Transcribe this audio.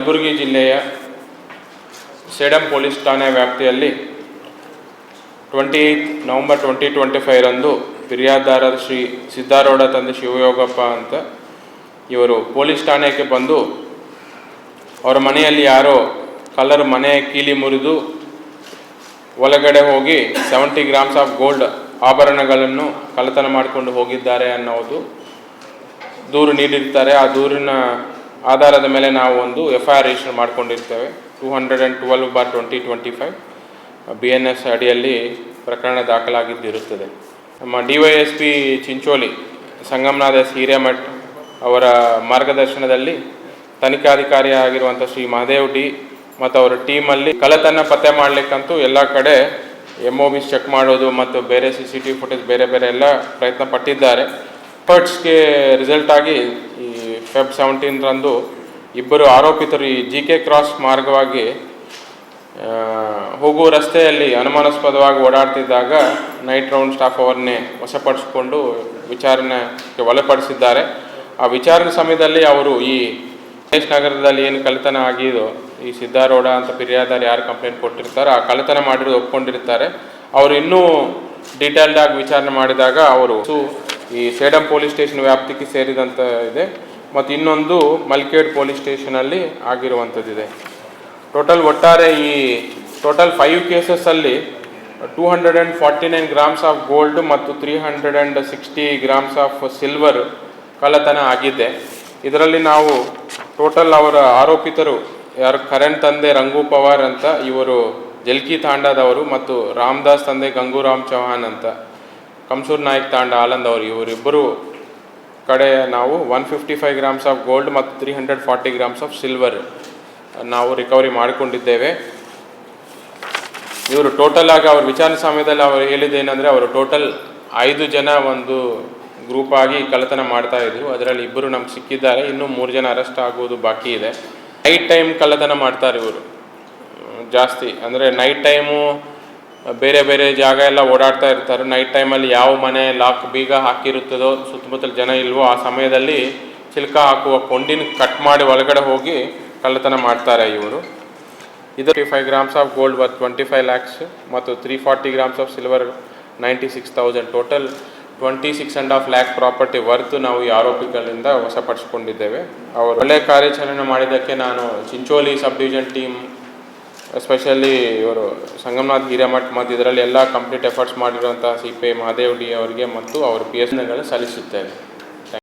ಕಲಬುರಗಿ ಜಿಲ್ಲೆಯ ಸೇಡಂ ಪೊಲೀಸ್ ಠಾಣೆ ವ್ಯಾಪ್ತಿಯಲ್ಲಿ 28 ನವೆಂಬರ್ 2025 ರಂದು ಫಿರ್ಯಾದಿದಾರರು ಶ್ರೀ ಸಿದ್ದಾರೂಢ ತಂದೆ ಶಿವಯೋಗಪ್ಪ ಅಂತ ಇವರು ಪೊಲೀಸ್ ಠಾಣೆಗೆ ಬಂದು ಅವರ ಮನೆಯಲ್ಲಿ ಯಾರೋ ಕಳ್ಳರು ಮನೆ ಕೀಲಿ ಮುರಿದು ಒಳಗಡೆ ಹೋಗಿ 70 ಗ್ರಾಮ್ಸ್ ಆಫ್ ಗೋಲ್ಡ್ ಆಭರಣಗಳನ್ನು ಕಳ್ಳತನ ಮಾಡಿಕೊಂಡು ಹೋಗಿದ್ದಾರೆ ಅನ್ನೋದು ದೂರು ನೀಡಿರ್ತಾರೆ. ಆ ದೂರಿನ ಆಧಾರದ ಮೇಲೆ ನಾವು ಒಂದು FIR ರಿಜಿಸ್ಟರ್ ಮಾಡಿಕೊಂಡಿರ್ತೇವೆ. 212/2025 BNS ಅಡಿಯಲ್ಲಿ ಪ್ರಕರಣ ದಾಖಲಾಗಿದ್ದಿರುತ್ತದೆ. ನಮ್ಮ DYSP ಚಿಂಚೋಳಿ ಸಂಗಮನಾಥ ಹಿರೇಮಠ್ ಅವರ ಮಾರ್ಗದರ್ಶನದಲ್ಲಿ ತನಿಖಾಧಿಕಾರಿ ಆಗಿರುವಂಥ ಶ್ರೀ ಮಹದೇವ್ ಡಿ ಮತ್ತು ಅವರ ಟೀಮಲ್ಲಿ ಕಳ್ಳತನ ಪತ್ತೆ ಮಾಡಲಿಕ್ಕಂತೂ ಎಲ್ಲ ಕಡೆ MOBs ಚೆಕ್ ಮಾಡೋದು ಮತ್ತು ಬೇರೆ CCTV ಫುಟೇಜ್ ಬೇರೆ ಎಲ್ಲ ಪ್ರಯತ್ನ ಪಟ್ಟಿದ್ದಾರೆ. ಎಫರ್ಟ್ಸ್ಗೆ ರಿಸಲ್ಟ್ ಆಗಿ ಈ ಫೆಬ್ 17 ರಂದು ಇಬ್ಬರು ಆರೋಪಿತರು ಈ GK ಕ್ರಾಸ್ ಮಾರ್ಗವಾಗಿ ಹೋಗುವ ರಸ್ತೆಯಲ್ಲಿ ಅನುಮಾನಾಸ್ಪದವಾಗಿ ಓಡಾಡ್ತಿದ್ದಾಗ ನೈಟ್ ರೌಂಡ್ ಸ್ಟಾಫ್ ಅವರನ್ನೇ ವಶಪಡಿಸಿಕೊಂಡು ವಿಚಾರಣೆಗೆ ಒಳಪಡಿಸಿದ್ದಾರೆ. ಆ ವಿಚಾರಣೆ ಸಮಯದಲ್ಲಿ ಅವರು ಈ ನಗರದಲ್ಲಿ ಏನು ಕಳ್ಳತನ ಆಗಿದೋ ಈ ಸಿದ್ದಾರೂಢ ಅಂತ ಫಿರ್ಯಾದಿದಾರರು ಯಾರು ಕಂಪ್ಲೇಂಟ್ ಕೊಟ್ಟಿರ್ತಾರೆ ಆ ಕಳ್ಳತನ ಮಾಡಿರೋದು ಒಪ್ಕೊಂಡಿರ್ತಾರೆ. ಅವರು ಇನ್ನೂ ಡೀಟೇಲ್ಡ್ ಆಗಿ ವಿಚಾರಣೆ ಮಾಡಿದಾಗ ಅವರು ಈ ಸೇಡಂ ಪೊಲೀಸ್ ಸ್ಟೇಷನ್ ವ್ಯಾಪ್ತಿಗೆ ಸೇರಿದಂಥ ಇದೆ ಮತ್ತು ಇನ್ನೊಂದು ಮಲ್ಕೇಡ್ ಪೊಲೀಸ್ ಸ್ಟೇಷನಲ್ಲಿ ಆಗಿರುವಂಥದ್ದಿದೆ. ಒಟ್ಟಾರೆ ಈ 5 ಕೇಸಸ್ಸಲ್ಲಿ 249 ಗ್ರಾಮ್ಸ್ ಆಫ್ ಗೋಲ್ಡ್ ಮತ್ತು 360 ಗ್ರಾಮ್ಸ್ ಆಫ್ ಸಿಲ್ವರ್ ಕಳ್ಳತನ ಆಗಿದೆ. ಇದರಲ್ಲಿ ನಾವು ಅವರ ಆರೋಪಿತರು ಯಾರು ಕರಣ್ ತಂದೆ ರಂಗು ಪವಾರ್ ಅಂತ ಇವರು ಜಲ್ಕಿ ತಾಂಡದವರು ಮತ್ತು ರಾಮದಾಸ್ ತಂದೆ ಗಂಗೂರಾಮ್ ಚೌಹಾನ್ ಅಂತ ಕಮ್ಸೂರ್ ನಾಯಕ್ ತಾಂಡ ಆಲಂದ್ ಅವರು ಇವರಿಬ್ಬರು ಕಡೆ ನಾವು 155 ಗ್ರಾಮ್ಸ್ ಆಫ್ ಗೋಲ್ಡ್ ಮತ್ತು 340 ಗ್ರಾಮ್ಸ್ ಆಫ್ ಸಿಲ್ವರ್ ನಾವು ರಿಕವರಿ ಮಾಡಿಕೊಂಡಿದ್ದೇವೆ. ಇವರು ಆಗಿ ಅವ್ರ ವಿಚಾರಣೆ ಸಮಯದಲ್ಲಿ ಅವರು ಹೇಳಿದ್ದೇನೆಂದರೆ ಅವರು 5 ಜನ ಒಂದು ಗ್ರೂಪ್ ಆಗಿ ಕಳ್ಳತನ ಮಾಡ್ತಾ ಇದ್ರು. ಅದರಲ್ಲಿ ಇಬ್ಬರು ನಮ್ಗೆ ಸಿಕ್ಕಿದ್ದಾರೆ, ಇನ್ನೂ 3 ಜನ ಅರೆಸ್ಟ್ ಆಗುವುದು ಬಾಕಿ ಇದೆ. ನೈಟ್ ಟೈಮ್ ಕಳ್ಳತನ ಮಾಡ್ತಾರೆ ಇವರು ಜಾಸ್ತಿ, ಅಂದರೆ ನೈಟ್ ಟೈಮು ಬೇರೆ ಜಾಗ ಎಲ್ಲ ಓಡಾಡ್ತಾ ಇರ್ತಾರೆ. ನೈಟ್ ಟೈಮಲ್ಲಿ ಯಾವ ಮನೆ ಲಾಕ್ ಬೀಗ ಹಾಕಿರುತ್ತದೋ ಸುತ್ತಮುತ್ತಲ ಜನ ಇಲ್ವೋ ಆ ಸಮಯದಲ್ಲಿ ಚಿಲ್ಕ ಹಾಕುವ ಕೊಂಡಿನ ಕಟ್ ಮಾಡಿ ಒಳಗಡೆ ಹೋಗಿ ಕಳ್ಳತನ ಮಾಡ್ತಾರೆ ಇವರು. ಇದು 5 grams of gold worth 25 lakhs ಮತ್ತು 340 grams of silver 96,000 total 26.5 lakh property worth ನಾವು ಈ ಆರೋಪಿಗಳಿಂದ ವಶಪಡಿಸಿಕೊಂಡಿದ್ದೇವೆ. ಅವರು ಒಳ್ಳೆ ಕಾರ್ಯಾಚರಣೆ ಮಾಡಿದ್ದಕ್ಕೆ ನಾನು Chincholi sub division team especially ಇವರು ಸಂಗಮನಾಥ್ ಹಿರೇಮಠ್ ಮತ್ತು ಇದರಲ್ಲಿ ಎಲ್ಲ ಕಂಪ್ಲೀಟ್ ಎಫರ್ಟ್ಸ್ ಮಾಡಿರುವಂಥ CPI ಮಹದೇವ್ ಡಿ ಅವರಿಗೆ ಮತ್ತು ಅವ್ರ PSಗಳನ್ನು ಸಲ್ಲಿಸುತ್ತೇವೆ.